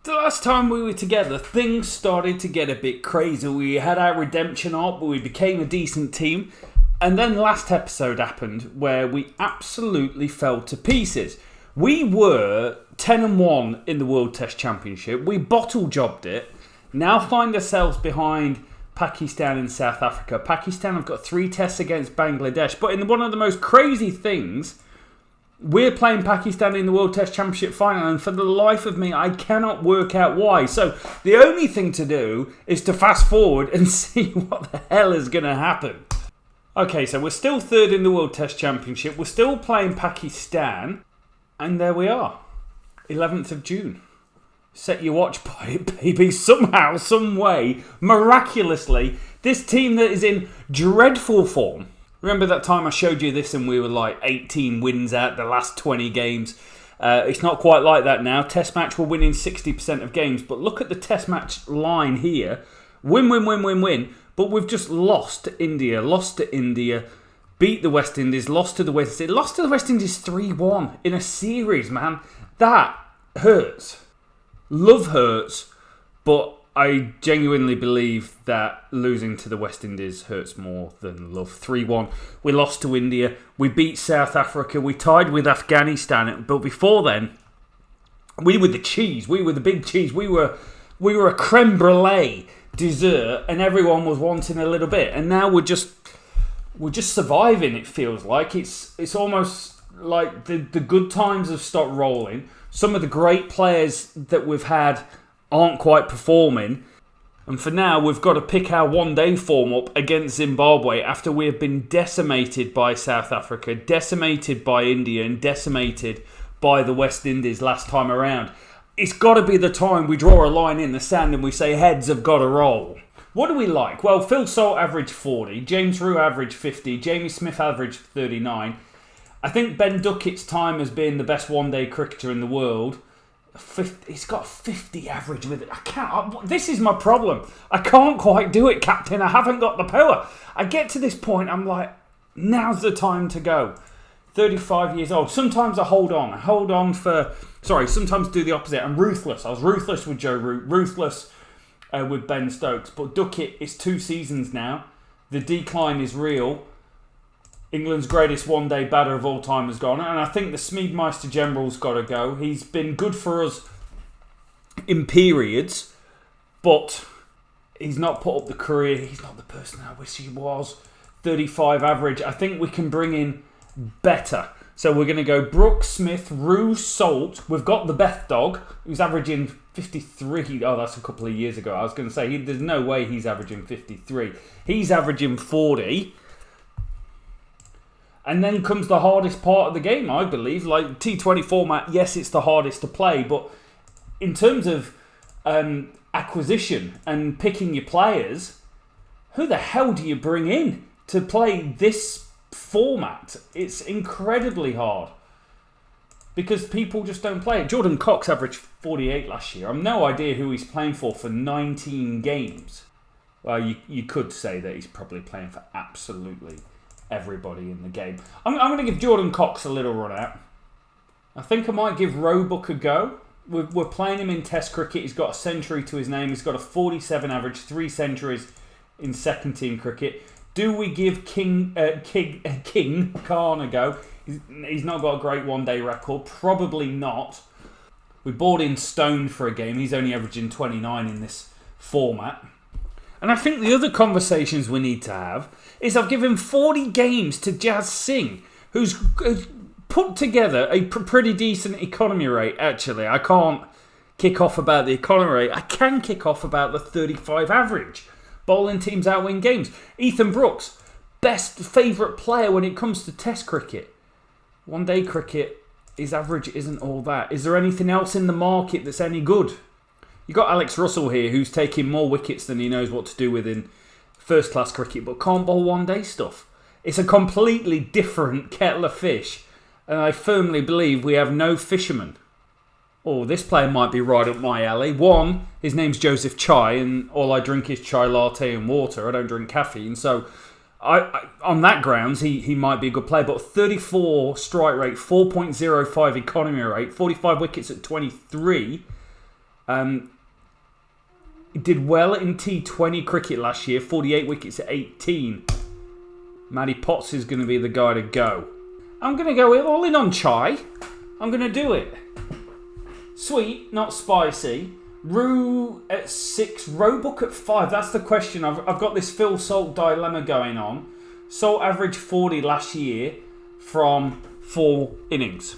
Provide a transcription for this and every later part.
The last time we were together, things started to get a bit crazy. We had our redemption arc, but we became a decent team. And then last episode happened where we absolutely fell to pieces. We were 10-1 in the World Test Championship. We bottle jobbed it. Now find ourselves behind Pakistan and South Africa. Pakistan have got 3 tests against Bangladesh. But in one of the most crazy things, we're playing Pakistan in the World Test Championship final, and for the life of me, I cannot work out why. So the only thing to do is to fast forward and see what the hell is going to happen. Okay, so we're still 3rd in the World Test Championship. We're still playing Pakistan, and there we are. 11th of June. Set your watch by it, baby. Somehow, some way, miraculously, this team that is in dreadful form. Remember that time I showed you this and we were like 18 wins out the last 20 games? It's not quite like that now. Test match, we're winning 60% of games. But look at the test match line here. Win, win, win, win, win. But we've just lost to India, beat the West Indies, lost to the West Indies. Lost to the West Indies 3-1 in a series, man. That hurts. Love hurts, but I genuinely believe that losing to the West Indies hurts more than love. 3-1. We lost to India. We beat South Africa. We tied with Afghanistan. But before then, we were the cheese. We were the big cheese. We were a creme brulee dessert, and everyone was wanting a little bit. And now we're just surviving. It feels like it's almost like the good times have stopped rolling. Some of the great players that we've had aren't quite performing, and for now we've got to pick our one-day form up against Zimbabwe after we have been decimated by South Africa, decimated by India, and decimated by the West Indies last time around. It's got to be the time we draw a line in the sand and we say heads have got to roll. What do we like? Well, Phil Salt averaged 40, James Rue averaged 50, Jamie Smith averaged 39. I think Ben Duckett's time as being the best one-day cricketer in the world. He's got 50 average with it. This is my problem. I can't quite do it, Captain. I haven't got the power. I get to this point, I'm like, now's the time to go. 35 years old. Sometimes I hold on. Sometimes do the opposite. I'm ruthless. I was ruthless with Joe Root, ruthless with Ben Stokes. But Duckett, it's 2 seasons now. The decline is real. England's greatest one-day batter of all time has gone. And I think the Smeedmeister General's got to go. He's been good for us in periods, but he's not put up the career. He's not the person I wish he was. 35 average. I think we can bring in better. So we're going to go Brooks, Smith, Rue, Salt. We've got the Beth Dog, who's averaging 53. Oh, that's a couple of years ago. I was going to say, there's no way he's averaging 53. He's averaging 40. And then comes the hardest part of the game, I believe. Like T20 format, yes, it's the hardest to play. But in terms of acquisition and picking your players, who the hell do you bring in to play this format? It's incredibly hard. Because people just don't play it. Jordan Cox averaged 48 last year. I've no idea who he's playing for 19 games. Well, you could say that he's probably playing for absolutely everybody in the game. I'm going to give Jordan Cox a little run out. I think I might give Roebuck a go. We're playing him in Test cricket. He's got a century to his name. He's got a 47 average, 3 centuries in second team cricket. Do we give King Khan a go? He's not got a great one-day record. Probably not. We bought in Stone for a game. He's only averaging 29 in this format. And I think the other conversations we need to have is I've given 40 games to Jazz Singh, who's put together a pretty decent economy rate, actually. I can't kick off about the economy rate. I can kick off about the 35 average. Bowling teams outwin games. Ethan Brooks, best favourite player when it comes to Test cricket. One-day cricket, his average isn't all that. Is there anything else in the market that's any good? You got Alex Russell here, who's taking more wickets than he knows what to do with in first-class cricket, but can't bowl one-day stuff. It's a completely different kettle of fish, and I firmly believe we have no fishermen. Oh, this player might be right up my alley. One, his name's Joseph Chai, and all I drink is chai latte and water. I don't drink caffeine, so I on that grounds, he might be a good player. But 34 strike rate, 4.05 economy rate, 45 wickets at 23. He did well in T20 cricket last year, 48 wickets at 18. Matty Potts is going to be the guy to go. I'm going to go all in on Chai. I'm going to do it. Sweet, not spicy. Rue at 6, Roebuck at 5. That's the question. I've got this Phil Salt dilemma going on. Salt averaged 40 last year from 4 innings.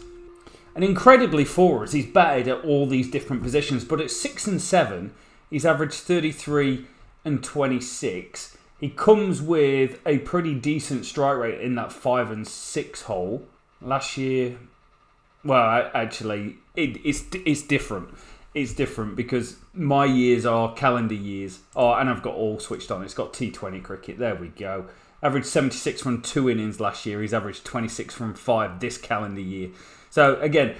And incredibly for us, he's batted at all these different positions. But at 6 and 7, he's averaged 33 and 26. He comes with a pretty decent strike rate in that 5 and 6 hole. Last year, well, actually, it's different. It's different because my years are calendar years. Oh, and I've got all switched on. It's got T20 cricket. There we go. Averaged 76 from 2 innings last year. He's averaged 26 from 5 this calendar year. So, again,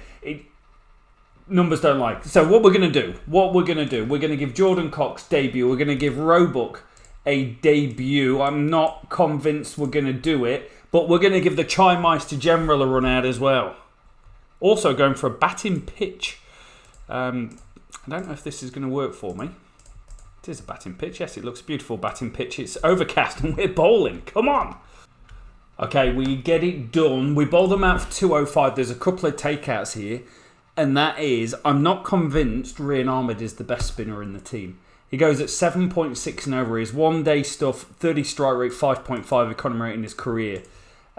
numbers don't lie. So, what we're going to do, we're going to give Jordan Cox debut. We're going to give Roebuck a debut. I'm not convinced we're going to do it, but we're going to give the Chai Meister General a run out as well. Also going for a batting pitch. I don't know if this is going to work for me. It is a batting pitch. Yes, it looks a beautiful batting pitch. It's overcast and we're bowling. Come on. Okay, we get it done. We bowled them out for 205. There's a couple of takeouts here. And that is, I'm not convinced Rian Ahmed is the best spinner in the team. He goes at 7.6 and over. His one-day stuff, 30 strike rate, 5.5 economy rate in his career.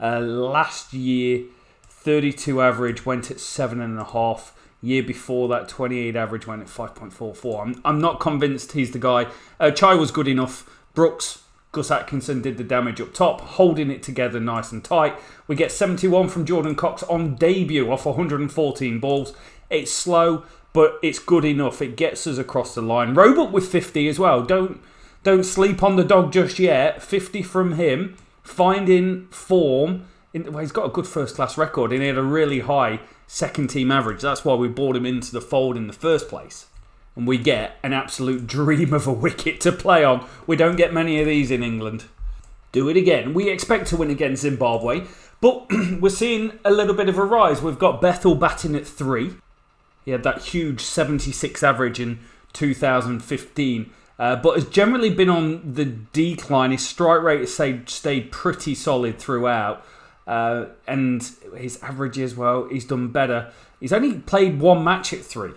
Last year, 32 average, went at 7.5. Year before that, 28 average, went at 5.44. I'm not convinced he's the guy. Chai was good enough. Brooks, Gus Atkinson did the damage up top, holding it together nice and tight. We get 71 from Jordan Cox on debut off 114 balls. It's slow, but it's good enough. It gets us across the line. Roebuck with 50 as well. Don't sleep on the dog just yet. 50 from him. Finding form. He's got a good first-class record and he had a really high second-team average. That's why we brought him into the fold in the first place. And we get an absolute dream of a wicket to play on. We don't get many of these in England. Do it again. We expect to win against Zimbabwe, but we're seeing a little bit of a rise. We've got Bethel batting at 3. He had that huge 76 average in 2015, but has generally been on the decline. His strike rate has stayed pretty solid throughout. And his averages, well, he's done better. He's only played 1 match at 3.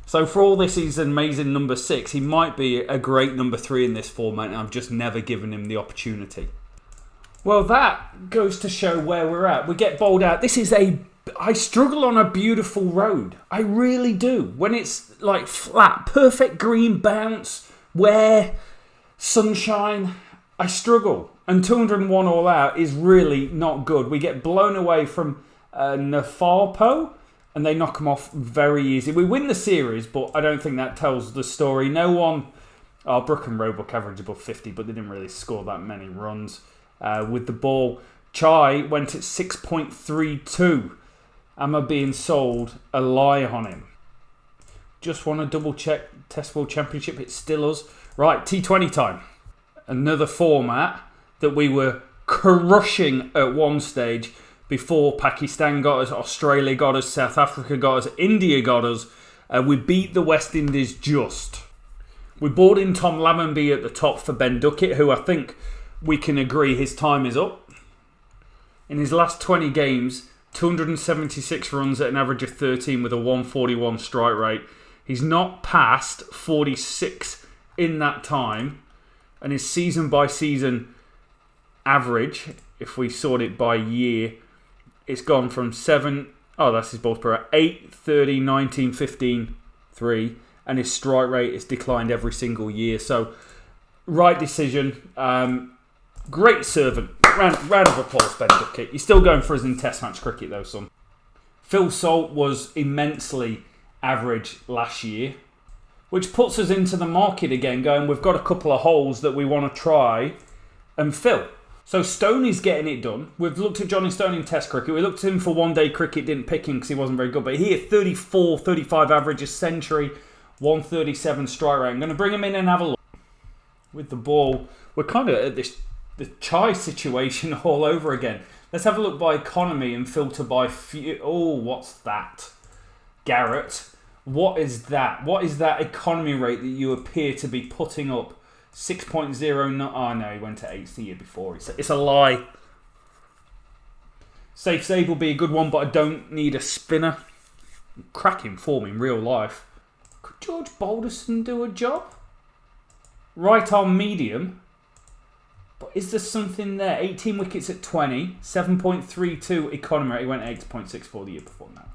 So for all this, he's an amazing number 6. He might be a great number 3 in this format, and I've just never given him the opportunity. Well, that goes to show where we're at. We get bowled out. I struggle on a beautiful road. I really do. When it's like flat, perfect green bounce, wear, sunshine, I struggle. And 201 all out is really not good. We get blown away from Nafalpo and they knock them off very easy. We win the series, but I don't think that tells the story. No one... Brook and Roebuck average above 50, but they didn't really score that many runs. With the ball, Chai went at 6.32. Am I being sold a lie on him? Just want to double check Test World Championship. It's still us. Right, T20 time. Another format that we were crushing at one stage before Pakistan got us, Australia got us, South Africa got us, India got us. We beat the West Indies just. We brought in Tom Lammonby at the top for Ben Duckett, who I think we can agree his time is up. In his last 20 games, 276 runs at an average of 13 with a 141 strike rate. He's not passed 46 in that time. And his season by season average, if we sort it by year, it's gone from 7... Oh, that's his balls per hour. 8, 30, 19, 15, 3. And his strike rate has declined every single year. So, right decision. Great servant. Round of applause, Ben Duckett. You're still going for us in Test match cricket, though, son. Phil Salt was immensely average last year, which puts us into the market again, going, we've got a couple of holes that we want to try and fill. So Stoney's getting it done. We've looked at Johnny Stone in Test cricket. We looked at him for one-day cricket, didn't pick him because he wasn't very good. But he had 34, 35 average, a century, 137 strike rate. I'm going to bring him in and have a look. With the ball, we're kind of at the Chai situation all over again. Let's have a look by economy and filter by... Oh, what's that? Garrett. What is that? What is that economy rate that you appear to be putting up? 6.09. Oh no, he went to 8 the year before. It's a lie. Safe save will be a good one, but I don't need a spinner. Cracking form in real life. Could George Balderson do a job? Right arm medium. But is there something there? 18 wickets at 20. 7.32 economy rate. He went 8.64 the year before now.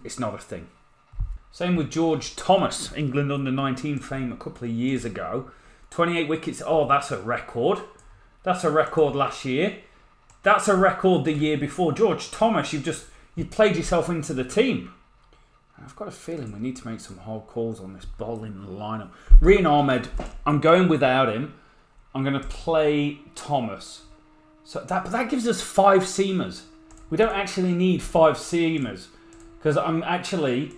It's not a thing. Same with George Thomas. England under-19 fame a couple of years ago. 28 wickets. Oh, that's a record. That's a record last year. That's a record the year before. George Thomas, you've played yourself into the team. I've got a feeling we need to make some hard calls on this bowling lineup. Rian Ahmed, I'm going without him. I'm going to play Thomas. So that gives us 5 seamers. We don't actually need 5 seamers. Because I'm actually,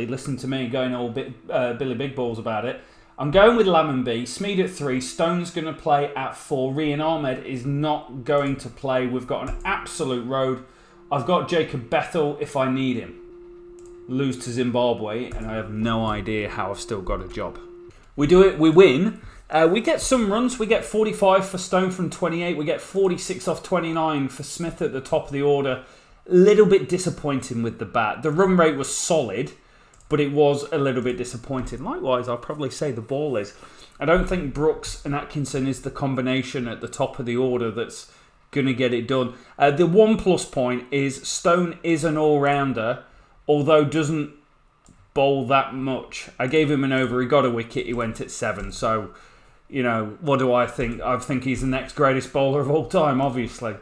listen to me, going all bit Billy Big Balls about it. I'm going with Lam B. Smeed at 3. Stone's going to play at 4. Rian Ahmed is not going to play. We've got an absolute road. I've got Jacob Bethel if I need him. Lose to Zimbabwe, and I have no idea how I've still got a job. We do it, we win. We get some runs. We get 45 for Stone from 28. We get 46 off 29 for Smith at the top of the order. A little bit disappointing with the bat. The run rate was solid, but it was a little bit disappointing. Likewise, I'll probably say the ball is. I don't think Brooks and Atkinson is the combination at the top of the order that's going to get it done. The one plus point is Stone is an all-rounder, although doesn't bowl that much. I gave him an over. He got a wicket. He went at 7. So, you know, what do I think? I think he's the next greatest bowler of all time, obviously.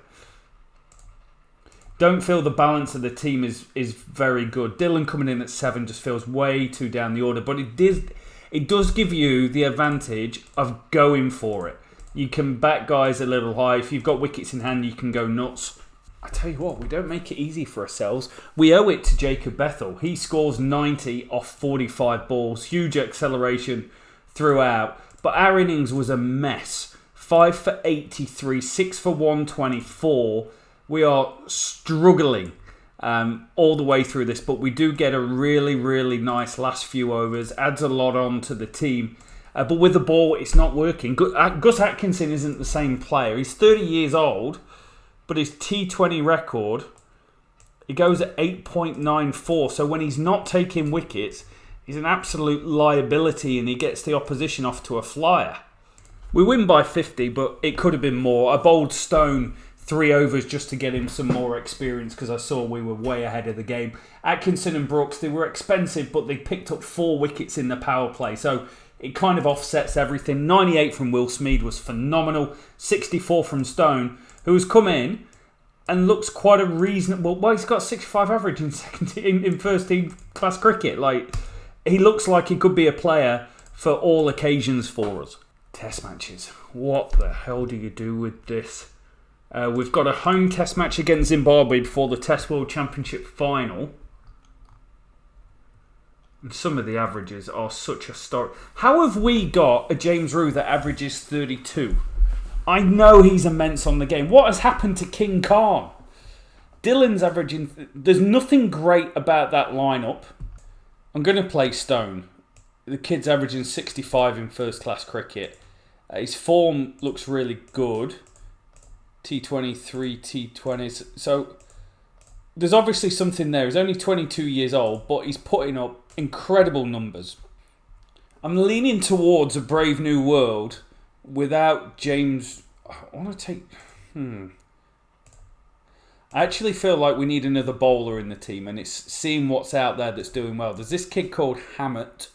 Don't feel the balance of the team is very good. Dylan coming in at 7 just feels way too down the order. But it does give you the advantage of going for it. You can back guys a little high. If you've got wickets in hand, you can go nuts. I tell you what, we don't make it easy for ourselves. We owe it to Jacob Bethel. He scores 90 off 45 balls. Huge acceleration throughout. But our innings was a mess. 5 for 83, 6 for 124. We are struggling all the way through this. But we do get a really, really nice last few overs. Adds a lot on to the team. But with the ball, it's not working. Gus Atkinson isn't the same player. He's 30 years old. But his T20 record, he goes at 8.94. So when he's not taking wickets, he's an absolute liability and he gets the opposition off to a flyer. We win by 50, but it could have been more. I bowled Stone 3 overs just to get him some more experience because I saw we were way ahead of the game. Atkinson and Brooks, they were expensive, but they picked up 4 wickets in the power play. So it kind of offsets everything. 98 from Will Smeed was phenomenal. 64 from Stone, who's come in and looks quite a reasonable. Well, he's got 65 average in first team class cricket. Like, he looks like he could be a player for all occasions for us. Test matches. What the hell do you do with this? We've got a home test match against Zimbabwe before the Test World Championship final. And some of the averages are such a story. How have we got a James Rue that averages 32? I know he's immense on the game. What has happened to King Khan? Dylan's averaging... There's nothing great about that lineup. I'm going to play Stone. The kid's averaging 65 in first class cricket. His form looks really good. T23, T20s. So there's obviously something there. He's only 22 years old, but he's putting up incredible numbers. I'm leaning towards a Brave New World without James. I want to take... I actually feel like we need another bowler in the team, and it's seeing what's out there that's doing well. There's this kid called Hammett,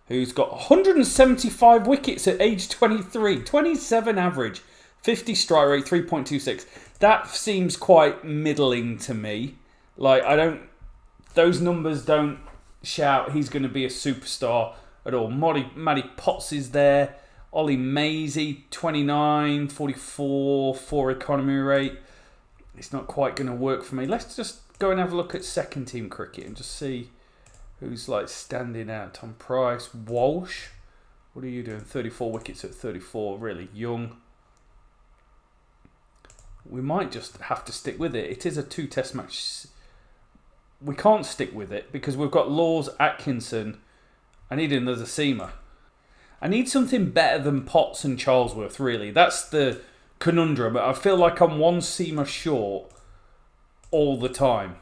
who's got 175 wickets at age 23, 27 average, 50 strike rate, 3.26. That seems quite middling to me. Like, those numbers don't shout he's going to be a superstar at all. Matty Potts is there. Ollie Maisie, 29, 44, 4 economy rate. It's not quite going to work for me. Let's just go and have a look at second team cricket and just see who's like standing out. Tom Price, Walsh. What are you doing? 34 wickets at 34. Really young. We might just have to stick with it. It is a 2 test match we can't stick with it because we've got Laws, Atkinson. I need another seamer. I need something better than Potts and Charlesworth, really. That's the conundrum. I feel like I'm one seamer short all the time.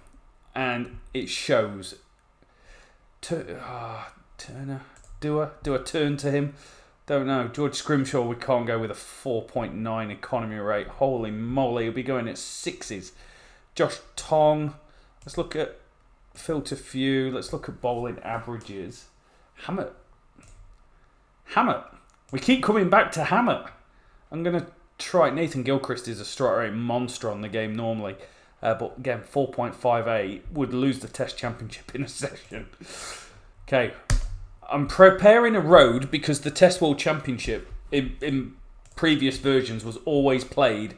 And it shows. Turner. Do I turn to him? Don't know. George Scrimshaw, we can't go with a 4.9 economy rate. Holy moly, he'll be going at 6s. Josh Tong. Let's look at filter few. Let's look at bowling averages. Hammett. We keep coming back to Hammett. I'm going to try. Nathan Gilchrist is a strike rate monster on the game normally. But again, 4.58 would lose the Test Championship in a session. Okay. I'm preparing a road because the Test World Championship in previous versions was always played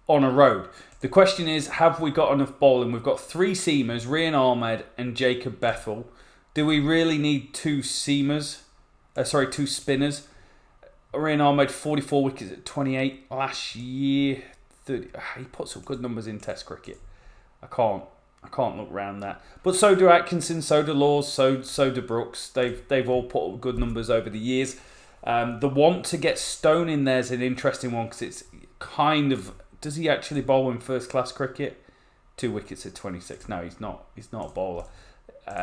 on a road. The question is, have we got enough bowling? We've got 3 seamers, Rian Ahmed and Jacob Bethel. Do we really need 2 seamers? 2 spinners. Rian Ahmed, 44 wickets at 28 last year. 30. He put some good numbers in Test cricket. I can't look round that. But so do Atkinson, so do Laws, so do Brooks. They've all put up good numbers over the years. The want to get Stone in there is an interesting one because it's kind of, does he actually bowl in first class cricket? 2 wickets at 26. No, he's not. He's not a bowler.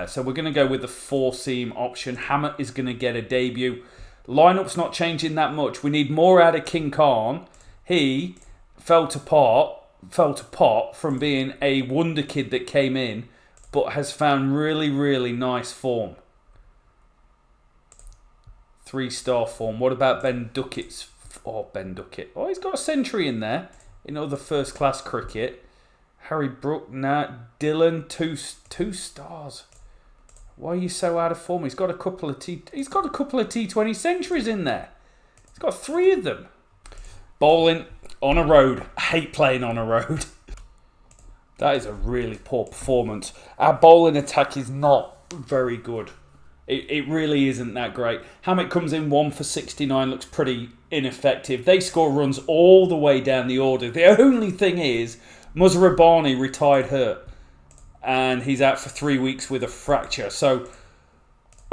So we're going to go with the 4-seam option. Hammett is going to get a debut. Lineup's not changing that much. We need more out of King Khan. He fell to pot from being a wonder kid that came in, but has found really, really nice form. 3-star form. What about Ben Duckett's? Ben Duckett. He's got a century in there in other first-class cricket. Harry Brook, Dylan, two stars. Why are you so out of form? He's got a couple of T20 centuries in there. He's got 3 of them. Bowling on a road. I hate playing on a road. That is a really poor performance. Our bowling attack is not very good. It really isn't that great. Hammett comes in 1 for 69, looks pretty ineffective. They score runs all the way down the order. The only thing is, Muzra Rabbani retired hurt. And he's out for 3 weeks with a fracture. So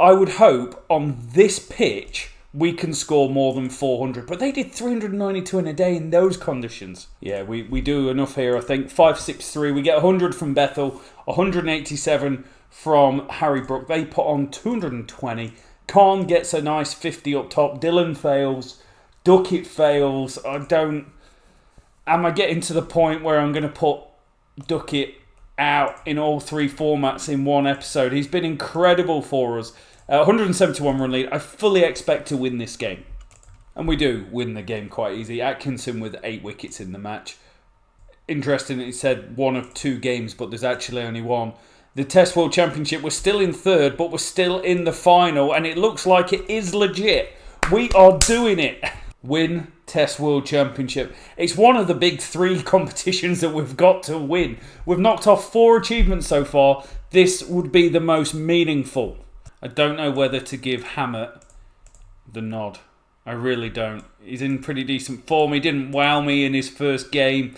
I would hope on this pitch we can score more than 400. But they did 392 in a day in those conditions. Yeah, we do enough here, I think. 563. We get 100 from Bethel, 187 from Harry Brook. They put on 220. Khan gets a nice 50 up top. Dylan fails. Duckett fails. Am I getting to the point where I'm going to put Duckett out in all 3 formats in one episode? He's been incredible for us. 171 run lead. I fully expect to win this game. And we do win the game quite easy. Atkinson with 8 wickets in the match. Interesting that he said 1 of 2 games, but there's actually only 1. The Test World Championship, we're still in 3rd, but we're still in the final, and it looks like it is legit. We are doing it. Win Test World Championship. It's one of the big 3 competitions that we've got to win. We've knocked off 4 achievements so far. This would be the most meaningful. I don't know whether to give Hammett the nod. I really don't. He's in pretty decent form. He didn't wow me in his first game.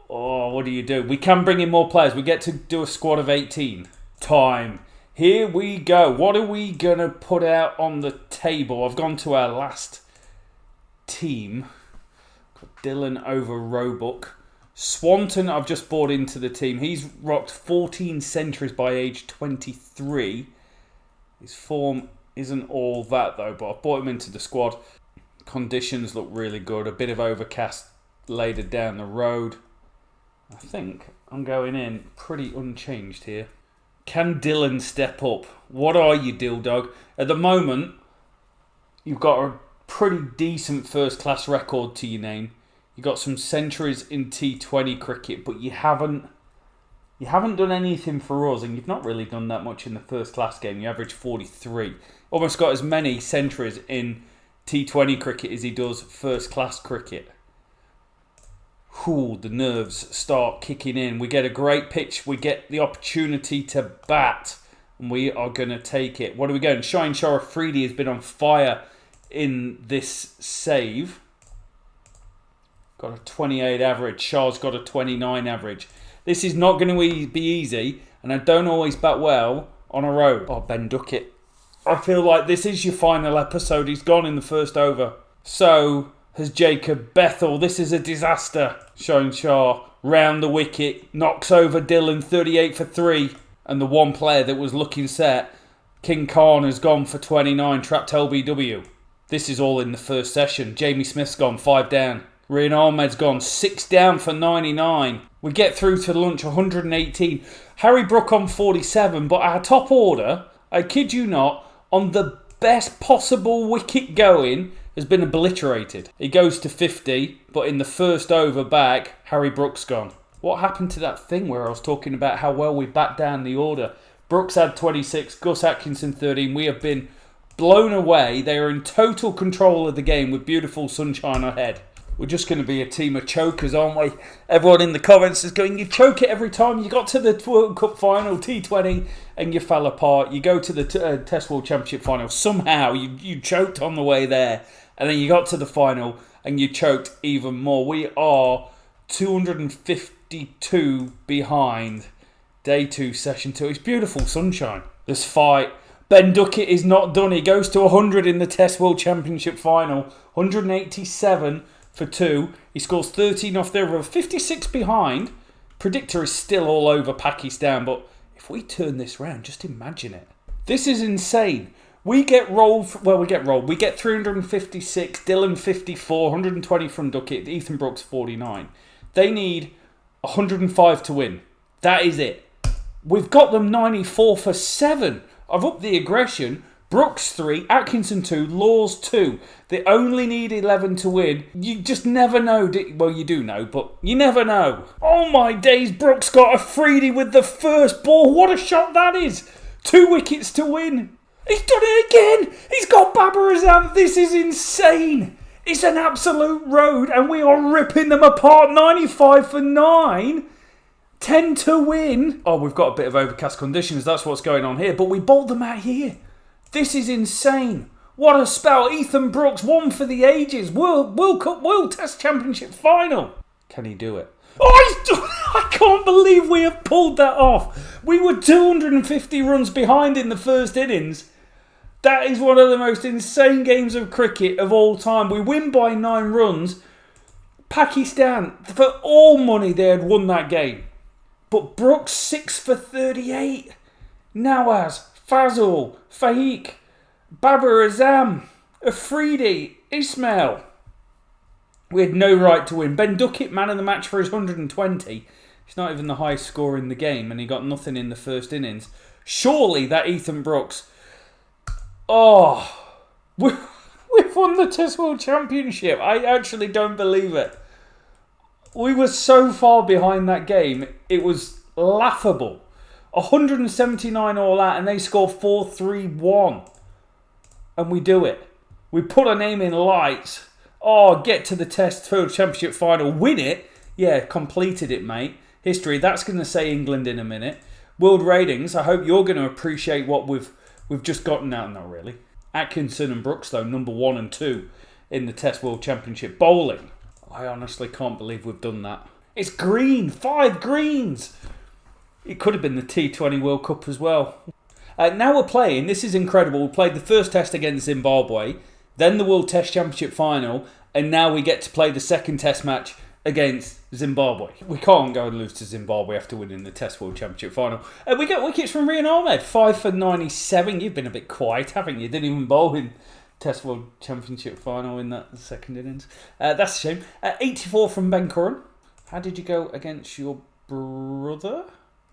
What do? We can bring in more players. We get to do a squad of 18. Time. Here we go. What are we going to put out on the table? I've gone to our last team. Got Dylan over Roebuck. Swanton I've just brought into the team. He's rocked 14 centuries by age 23. His form isn't all that though, but I've brought him into the squad. Conditions look really good. A bit of overcast later down the road. I think I'm going in pretty unchanged here. Can Dylan step up? What are you, Dill Dog? At the moment, you've got a pretty decent first-class record to your name. You've got some centuries in T20 cricket, but you haven't done anything for us, and you've not really done that much in the first-class game. You average 43. Almost got as many centuries in T20 cricket as he does first-class cricket. The nerves start kicking in. We get a great pitch. We get the opportunity to bat. And we are going to take it. What are we going? Shine Shah Afridi has been on fire in this save. Got a 28 average. Shah's got a 29 average. This is not going to be easy. and I don't always bat well on a road. Oh, Ben Duckett. I feel like this is your final episode. He's gone in the first over. So has Jacob Bethel. This is a disaster. Shane Shaw round the wicket, knocks over Dillon, 38 for 3. And the one player that was looking set, King Khan, has gone for 29, trapped LBW. This is all in the first session. Jamie Smith's gone 5 down. Rian Ahmed's gone 6 down for 99. We get through to lunch 118. Harry Brook on 47, but our top order, I kid you not, on the best possible wicket going, has been obliterated. He goes to 50, but in the first over back, Harry Brook's gone. What happened to that thing where I was talking about how well we backed down the order? Brooks had 26, Gus Atkinson 13. We have been blown away. They are in total control of the game with beautiful sunshine ahead. We're just going to be a team of chokers, aren't we? Everyone in the comments is going, you choke it every time. You got to the World Cup final, T20, and you fell apart. You go to the Test World Championship final. Somehow you choked on the way there. And then you got to the final and you choked even more. We are 252 behind day 2, session 2. It's beautiful sunshine. This fight. Ben Duckett is not done. He goes to 100 in the Test World Championship final. 187 for 2. He scores 13 off the over. 56 behind. Predictor is still all over Pakistan. But if we turn this round, just imagine it. This is insane. We get rolled. We get 356. Dillon 54. 120 from Duckett. Ethan Brooks 49. They need 105 to win. That is it. We've got them 94 for 7. I've upped the aggression. Brooks 3, Atkinson 2, Laws 2. They only need 11 to win. You just never know. Well, you do know, but you never know. Oh my days, Brooks got a freebie with the first ball. What a shot that is. 2 wickets to win. He's done it again. He's got Babar Azam. This is insane. It's an absolute road and we are ripping them apart. 95 for 9. 10 to win. Oh, we've got a bit of overcast conditions. That's what's going on here. But we bowled them out here. This is insane. What a spell. Ethan Brooks, one for the ages. World Cup, World Test Championship final. Can he do it? Oh, I can't believe we have pulled that off. We were 250 runs behind in the first innings. That is one of the most insane games of cricket of all time. We win by 9 runs. Pakistan, for all money, they had won that game. But Brooks 6 for 38. Nawaz, Fazal, Faik, Babar Azam, Afridi, Ismail. We had no right to win. Ben Duckett, man of the match for his 120. He's not even the highest scorer in the game and he got nothing in the first innings. Surely that Ethan Brooks... Oh, we've won the Test World Championship. I actually don't believe it. We were so far behind that game. It was laughable. 179 all out and they score 4-3-1. And we do it. We put our name in lights. Oh, get to the Test World Championship final. Win it. Yeah, completed it, mate. History. That's going to say England in a minute. World ratings. I hope you're going to appreciate what we've just gotten out. Not really. Atkinson and Brooks, though, number 1 and 2 in the Test World Championship. Bowling. I honestly can't believe we've done that. It's green. 5 greens. It could have been the T20 World Cup as well. Now we're playing. This is incredible. We played the first test against Zimbabwe, then the World Test Championship final, and now we get to play the second test match against Zimbabwe. We can't go and lose to Zimbabwe after winning the Test World Championship final. We get wickets from Rian Ahmed. 5 for 97. You've been a bit quiet, haven't you? Didn't even bowl in Test World Championship final in that second innings. That's a shame. 84 from Ben Curran. How did you go against your brother?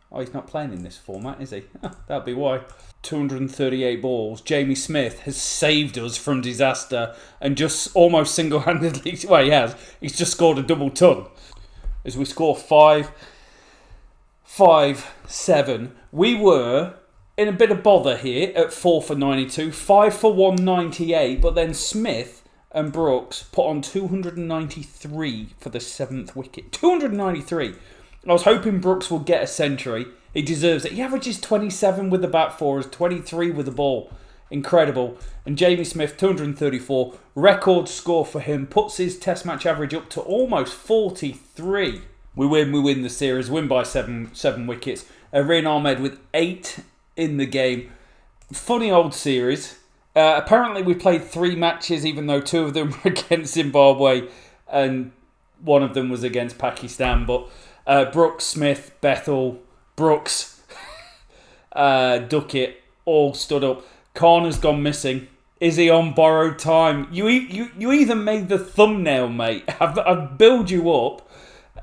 Oh, he's not playing in this format, is he? That'd be why. 238 balls. Jamie Smith has saved us from disaster and just almost single-handedly... Well, he has. He's just scored a double ton. As we score 5-7. We were in a bit of bother here at 4 for 92. 5 for 198. But then Smith and Brooks put on 293 for the 7th wicket. 293. I was hoping Brooks would get a century. He deserves it. He averages 27 with the bat for us, 23 with the ball. Incredible. And Jamie Smith, 234. Record score for him. Puts his test match average up to almost 43. We win the series. Win by 7 wickets. Rin Ahmed with 8 in the game. Funny old series. Apparently we played 3 matches, even though 2 of them were against Zimbabwe and one of them was against Pakistan. But Brooks, Smith, Bethel, Brooks, Duckett all stood up. Khan has gone missing. Is he on borrowed time? You even made the thumbnail, mate. I've built you up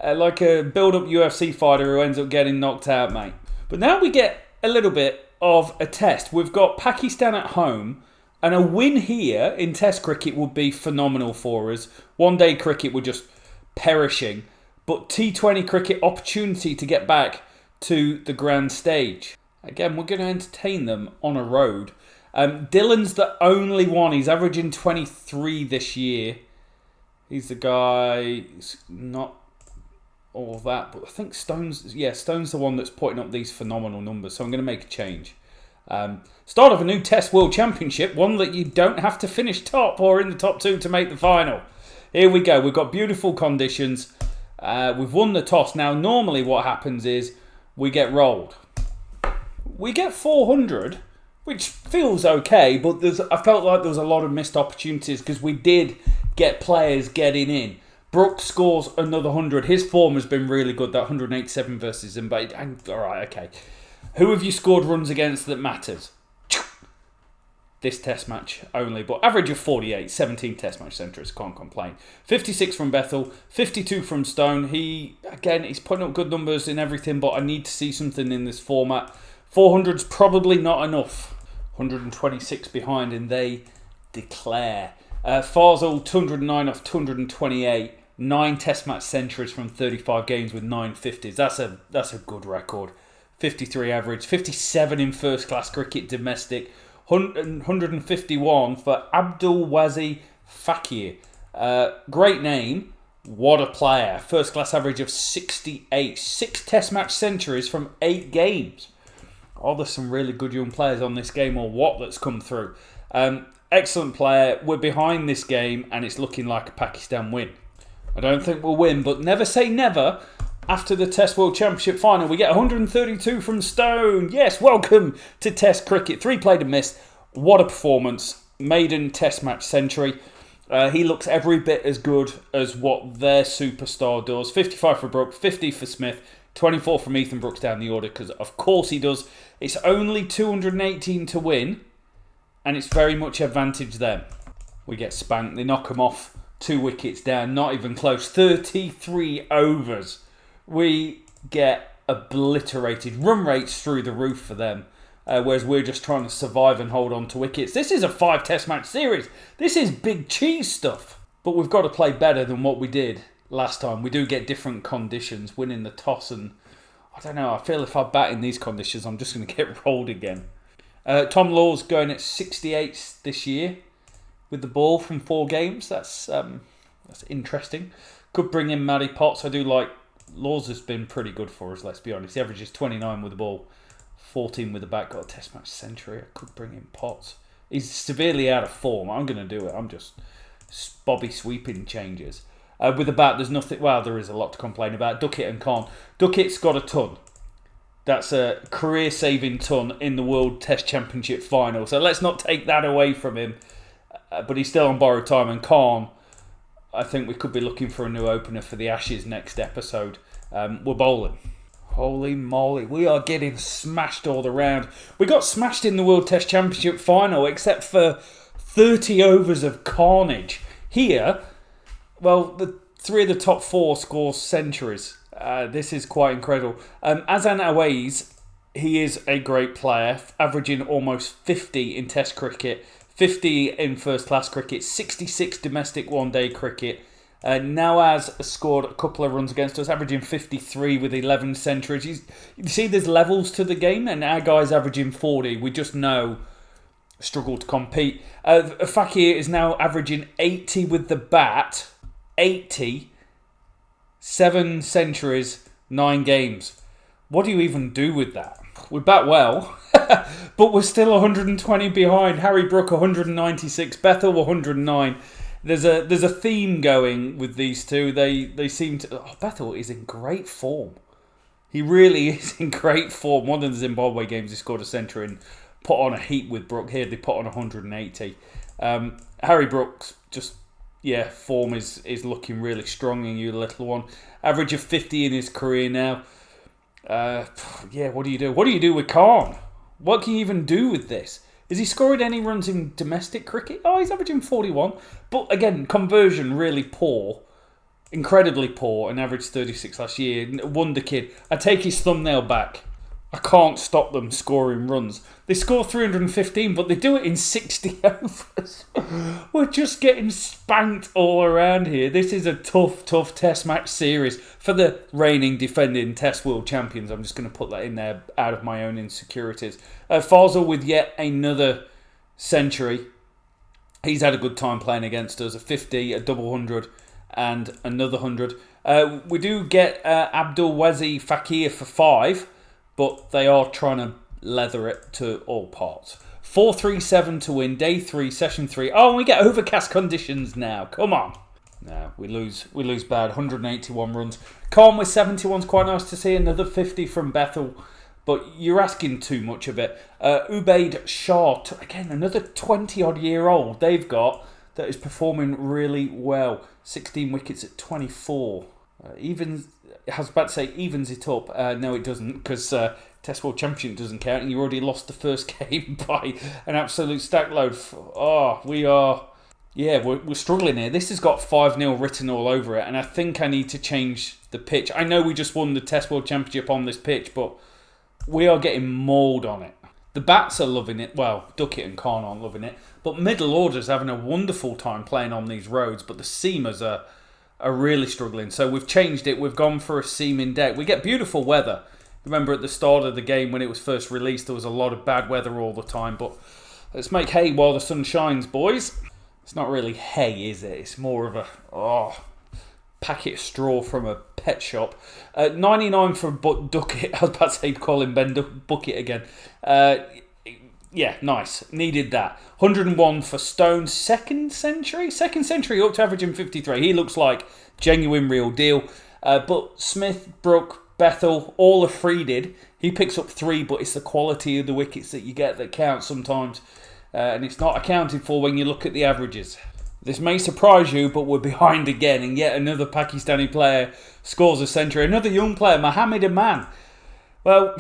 like a build-up UFC fighter who ends up getting knocked out, mate. But now we get a little bit of a test. We've got Pakistan at home, and a win here in Test cricket would be phenomenal for us. One-day cricket, we're just perishing. But T20 cricket, opportunity to get back to the grand stage. Again, we're going to entertain them on a road. Dylan's the only one. He's averaging 23 this year. He's the guy. He's not all that, but I think Stone's the one that's putting up these phenomenal numbers. So I'm going to make a change. Start of a new Test World Championship, one that you don't have to finish top or in the top 2 to make the final. Here we go. We've got beautiful conditions. We've won the toss. Now, normally what happens is we get rolled. We get 400, which feels okay, but I felt like there was a lot of missed opportunities because we did get players getting in. Brooks scores another 100. His form has been really good, that 187 versus Zimbabwe. All right, okay. Who have you scored runs against that matters? This test match only, but average of 48, 17 test match centres, can't complain. 56 from Bethel, 52 from Stone. He's putting up good numbers in everything, but I need to see something in this format. 400's probably not enough. 126 behind, and they declare. Farzal, 209 off 228. 9 test match centuries from 35 games with 9 50s. That's a good record. 53 average, 57 in first class cricket domestic, 151 for Abdul Wazi Fakir. Great name. What a player. First class average of 68. 6 test match centuries from 8 games. Oh, there's some really good young players on this game, or what that's come through. Excellent player. We're behind this game and it's looking like a Pakistan win. I don't think we'll win, but never say never. After the Test World Championship final, we get 132 from Stone. Yes, welcome to Test cricket. 3 played and missed. What a performance. Maiden Test match century. He looks every bit as good as what their superstar does. 55 for Brooks, 50 for Smith, 24 from Ethan Brooks down the order, because of course he does. It's only 218 to win, and it's very much advantage them. We get spanked. They knock them off 2 wickets down, not even close. 33 overs. We get obliterated. Run rates through the roof for them, whereas we're just trying to survive and hold on to wickets. This is a 5 test match series. This is big cheese stuff. But we've got to play better than what we did last time. We do get different conditions, winning the toss, and I don't know, I feel if I bat in these conditions, I'm just going to get rolled again. Tom Law's going at 68 this year with the ball from 4 games. That's interesting. Could bring in Matty Potts. I do like Laws. Has been pretty good for us, let's be honest. He averages 29 with the ball, 14 with the bat, got a test match century. I could bring in Potts. He's severely out of form. I'm going to do it. I'm just Bobby sweeping changes. With the bat, there's nothing. Well, there is a lot to complain about. Duckett and Khan. Duckett's got a ton. That's a career-saving ton in the World Test Championship final. So let's not take that away from him. But he's still on borrowed time. And Khan, I think we could be looking for a new opener for the Ashes next episode. We're bowling. Holy moly, we are getting smashed all around. We got smashed in the World Test Championship final, except for 30 overs of carnage. Here, well, the 3 of the top 4 scores centuries. This is quite incredible. Azan Awais, he is a great player, averaging almost 50 in Test cricket, 50 in first class cricket, 66 domestic one-day cricket. Nawaz scored a couple of runs against us, averaging 53 with 11 centuries. You see there's levels to the game, and our guy's averaging 40. We just know struggle to compete. Fakir is now averaging 80 with the bat. 80. 7 centuries, 9 games. What do you even do with that? We bat well, but we're still 120 behind. Harry Brook 196, Bethel 109. There's a theme going with these two. They seem to. Oh, Bethel is in great form. He really is in great form. One of the Zimbabwe games, he scored a century and put on a heat with Brook. Here they put on 180. Harry Brooks, just, form is looking really strong in you little one. Average of 50 in his career now. What do you do? What do you do with Khan? What can you even do with this? Is he scoring any runs in domestic cricket? Oh, he's averaging 41. But again, conversion really poor. Incredibly poor, and averaged 36 last year. Wonder kid. I take his thumbnail back. I can't stop them scoring runs. They score 315, but they do it in 60 overs. We're just getting spanked all around here. This is a tough test match series for the reigning defending test world champions. I'm just going to put that in there out of my own insecurities. Faisal with yet another century. He's had a good time playing against us. A 50, a double 100, and another 100. We do get Abdul Wazi Fakir for 5, but they are trying to leather it to all parts. 4-3-7 to win. Day 3, session 3. Oh, and we get overcast conditions now. Come on. No, we lose bad. 181 runs. Khan with 71's quite nice to see. Another 50 from Bethel. But you're asking too much of it. Ubaid Shah, again, another 20-odd year old they've got that is performing really well. 16 wickets at 24. I was about to say evens it up. No, it doesn't, because Test World Championship doesn't count, and you already lost the first game by an absolute stack load. We're struggling here. This has got 5-0 written all over it, and I think I need to change the pitch. I know we just won the Test World Championship on this pitch, but we are getting mauled on it. The bats are loving it. Well, Duckett and Khan aren't loving it, but middle order's having a wonderful time playing on these roads, but the seamers are really struggling. So we've changed it. We've gone for a seaming deck. We get beautiful weather. Remember at the start of the game when it was first released, there was a lot of bad weather all the time. But let's make hay while the sun shines, boys. It's not really hay, is it? It's more of a packet of straw from a pet shop. 99 for Duckett. I was about to say call him Ben Bucket again. Nice. Needed that. 101 for Stone. Second century up to averaging 53. He looks like genuine real deal. But Smith, Brook, Bethel, all are freeded. He picks up 3, but it's the quality of the wickets that you get that counts sometimes. And it's not accounted for when you look at the averages. This may surprise you, but we're behind again. And yet another Pakistani player scores a century. Another young player, Mohammed Aman. Well,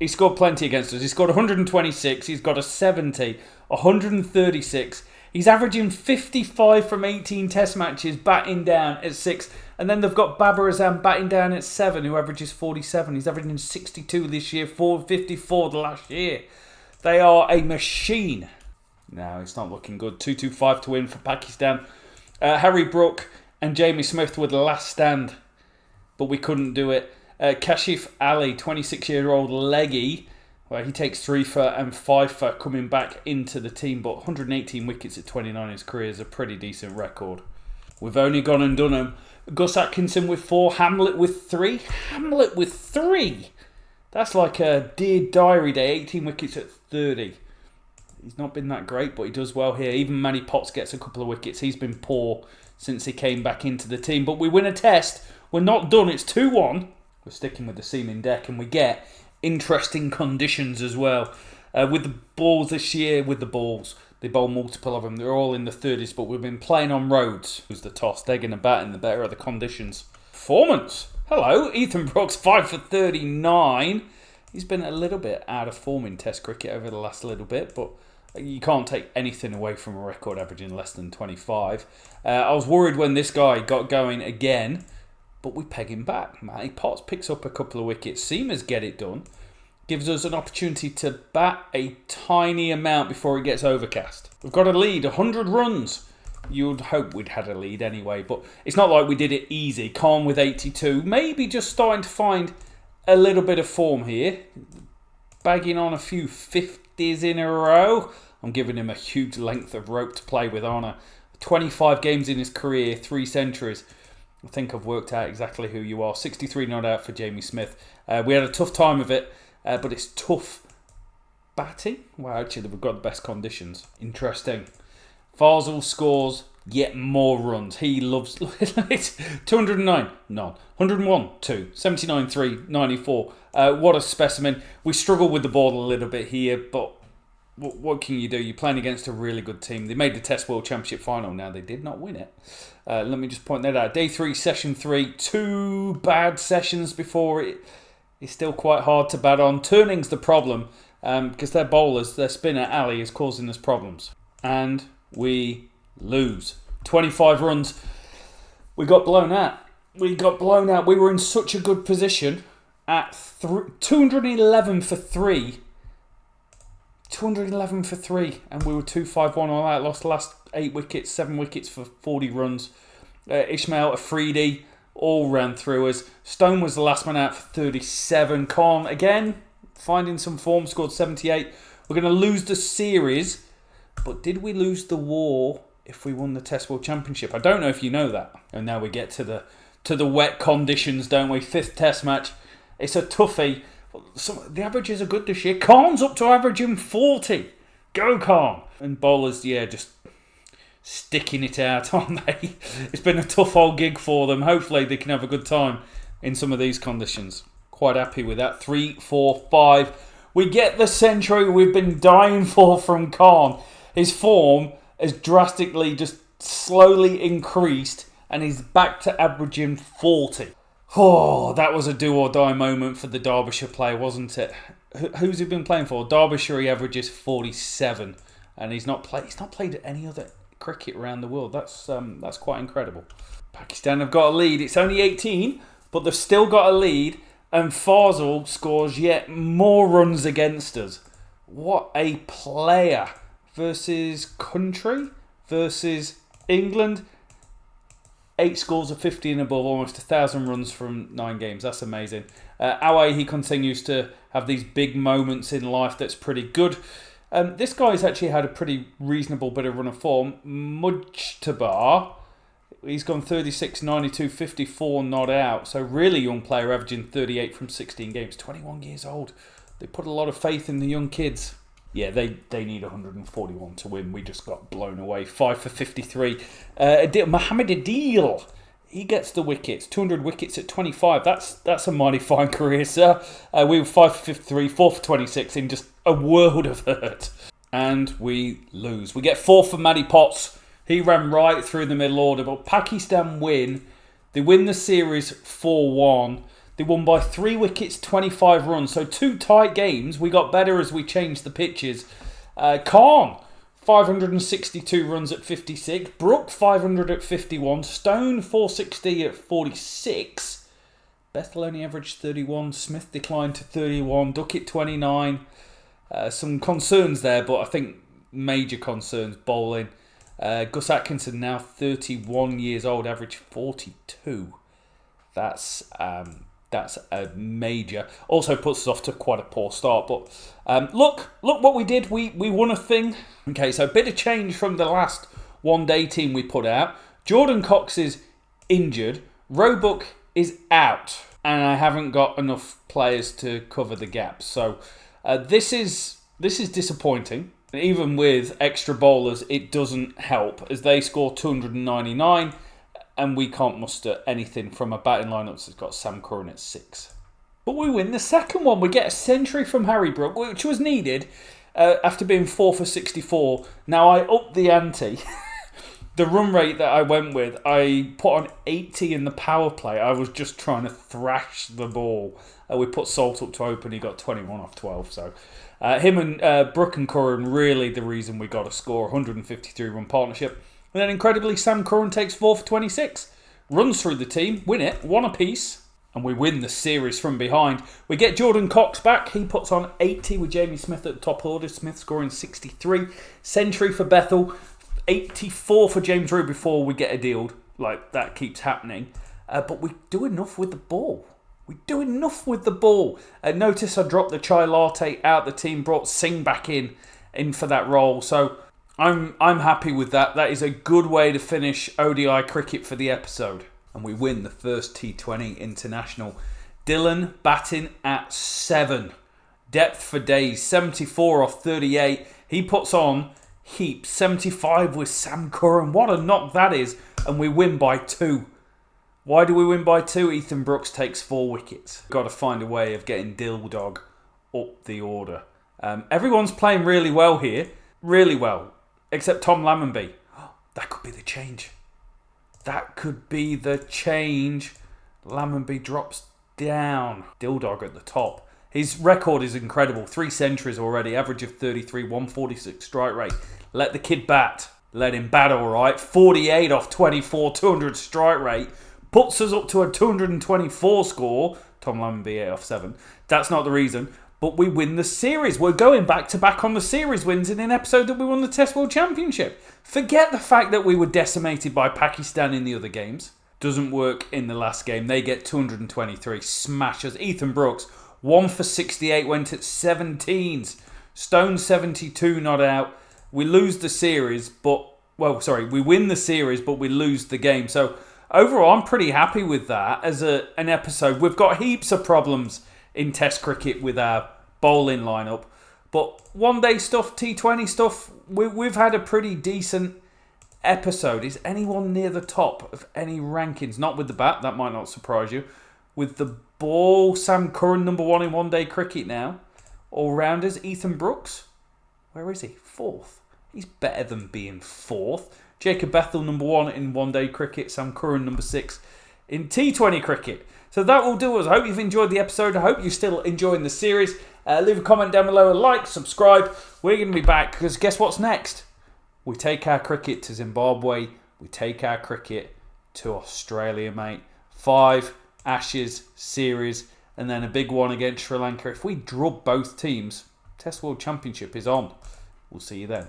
he scored plenty against us. He scored 126. He's got a 70, 136. He's averaging 55 from 18 test matches, batting down at 6. And then they've got Babar Azam batting down at 7, who averages 47. He's averaging 62 this year, 454 the last year. They are a machine. No, it's not looking good. 225 to win for Pakistan. Harry Brook and Jamie Smith were the last stand, but we couldn't do it. Kashif Ali, 26-year-old leggy, where he takes 3 for and 5 for coming back into the team, but 118 wickets at 29 in his career is a pretty decent record. We've only gone and done them. Gus Atkinson with 4, Hamlet with 3. Hamlet with 3! That's like a Dear Diary Day, 18 wickets at 30. He's not been that great, but he does well here. Even Manny Potts gets a couple of wickets. He's been poor since he came back into the team. But we win a test. We're not done. It's 2-1. We're sticking with the seaming deck, and we get interesting conditions as well. With the balls this year, they bowl multiple of them. They're all in the 30s, but we've been playing on roads. Who's the toss? They're going to bat in the better of the conditions. Performance. Hello, Ethan Brooks, 5 for 39. He's been a little bit out of form in Test cricket over the last little bit, but you can't take anything away from a record averaging less than 25. I was worried when this guy got going again, but we peg him back. Matty Potts picks up a couple of wickets. Seamers get it done. Gives us an opportunity to bat a tiny amount before it gets overcast. We've got a lead, 100 runs. You'd hope we'd had a lead anyway, but it's not like we did it easy. Khan with 82. Maybe just starting to find a little bit of form here. Bagging on a few 50s in a row. I'm giving him a huge length of rope to play with, aren't I? 25 games in his career, 3 centuries. I think I've worked out exactly who you are. 63 not out for Jamie Smith. We had a tough time of it, but it's tough batting. Well, actually, we've got the best conditions. Interesting. Faisal scores yet more runs. He loves it. 209, none. 101, 2. 79, 3. 94. What a specimen. We struggle with the ball a little bit here, but what can you do? You're playing against a really good team. They made the Test World Championship final. Now, they did not win it. Let me just point that out. Day 3, session 3. 2 bad sessions before it. It's still quite hard to bat on. Turning's the problem because their bowlers, their spinner, Ali, is causing us problems. And we lose. 25 runs. We got blown out. We were in such a good position at 211 for 3. 211 for 3. And we were 251 all out. Lost the last 8 wickets, 7 wickets for 40 runs. Ismail, Afridi, all ran through us. Stone was the last man out for 37. Khan, again, finding some form, scored 78. We're going to lose the series. But did we lose the war if we won the Test World Championship? I don't know if you know that. And now we get to the wet conditions, don't we? 5th Test match. It's a toughie. The averages are good this year. Khan's up to averaging 40. Go Khan. And bowlers, just sticking it out, aren't they? It's been a tough old gig for them. Hopefully they can have a good time in some of these conditions. Quite happy with that. 3, 4, 5. We get the century we've been dying for from Khan. His form has drastically just slowly increased and he's back to averaging 40. Oh, that was a do or die moment for the Derbyshire player, wasn't it? Who's he been playing for? Derbyshire, he averages 47 and he's not played any other cricket around the world. That's quite incredible. Pakistan have got a lead. It's only 18, but they've still got a lead and Fazal scores yet more runs against us. What a player. Versus country, versus England. 8 scores of 50 and above, almost 1,000 runs from 9 games. That's amazing. Awe, he continues to have these big moments in life that's pretty good. This guy's actually had a pretty reasonable bit of run of form. Mujtabar, he's gone 36, 92, 54 not out. So really young player, averaging 38 from 16 games. 21 years old. They put a lot of faith in the young kids. Yeah, they need 141 to win. We just got blown away. 5 for 53. Mohammed Adil, he gets the wickets. 200 wickets at 25. That's a mighty fine career, sir. We were 5 for 53, 4 for 26 in just a world of hurt. And we lose. We get 4 for Matty Potts. He ran right through the middle order. But Pakistan win. They win the series 4-1. They won by 3 wickets, 25 runs. So 2 tight games. We got better as we changed the pitches. Khan, 562 runs at 56. Brook, 500 at 51. Stone, 460 at 46. Bethel only averaged 31. Smith declined to 31. Duckett, 29. Some concerns there, but I think major concerns bowling. Gus Atkinson, now 31 years old, average 42. That's a major. Also puts us off to quite a poor start. But look what we did. We won a thing. Okay, so a bit of change from the last one-day team we put out. Jordan Cox is injured. Roebuck is out. And I haven't got enough players to cover the gaps. So this is disappointing. Even with extra bowlers, it doesn't help as they score 299. And we can't muster anything from a batting lineup that's got Sam Curran at 6. But we win the second one. We get a century from Harry Brook, which was needed after being 4 for 64. Now, I upped the ante. The run rate that I went with, I put on 80 in the power play. I was just trying to thrash the ball. We put Salt up to open. He got 21 off 12. So him and Brook and Curran really the reason we got a score. 153 run partnership. And then incredibly, Sam Curran takes 4 for 26. Runs through the team, win it, 1 apiece. And we win the series from behind. We get Jordan Cox back. He puts on 80 with Jamie Smith at the top order. Smith scoring 63. Century for Bethel. 84 for James Rew before we get a deal. Like, that keeps happening. But we do enough with the ball. Notice I dropped the chai latte out the team. Brought Singh back in for that role. So I'm happy with that. That is a good way to finish ODI cricket for the episode. And we win the first T20 international. Dylan batting at 7. Depth for days. 74 off 38. He puts on Heap 75 with Sam Curran. What a knock that is. And we win by 2. Why do we win by 2? Ethan Brooks takes 4 wickets. Got to find a way of getting Dildog up the order. Everyone's playing really well here. Really well. Except Tom Lammonby. That could be the change. That could be the change. Lammonby drops down. Dildog at the top. His record is incredible. 3 centuries already. Average of 33, 146 strike rate. Let the kid bat. Let him bat all right. 48 off 24, 200 strike rate. Puts us up to a 224 score. Tom Lammonby 8 off 7. That's not the reason. But we win the series. We're going back to back on the series wins in an episode that we won the Test World Championship. Forget the fact that we were decimated by Pakistan in the other games. Doesn't work in the last game. They get 223. Smashes. Ethan Brooks, 1 for 68, went at 17s. Stone 72 not out. We lose the series, we win the series, but we lose the game. So overall, I'm pretty happy with that as an episode. We've got heaps of problems in Test cricket with our bowling lineup. But one-day stuff, T20 stuff, we've had a pretty decent episode. Is anyone near the top of any rankings? Not with the bat, that might not surprise you. With the ball, Sam Curran, number 1 in one-day cricket now. All-rounders, Ethan Brooks. Where is he? 4th. He's better than being 4th. Jacob Bethel, number 1 in one-day cricket. Sam Curran, number 6 in T20 cricket. So that will do us. I hope you've enjoyed the episode. I hope you're still enjoying the series. Leave a comment down below, a like, subscribe. We're going to be back because guess what's next? We take our cricket to Zimbabwe. We take our cricket to Australia, mate. 5 Ashes series and then a big one against Sri Lanka. If we drub both teams, Test World Championship is on. We'll see you then.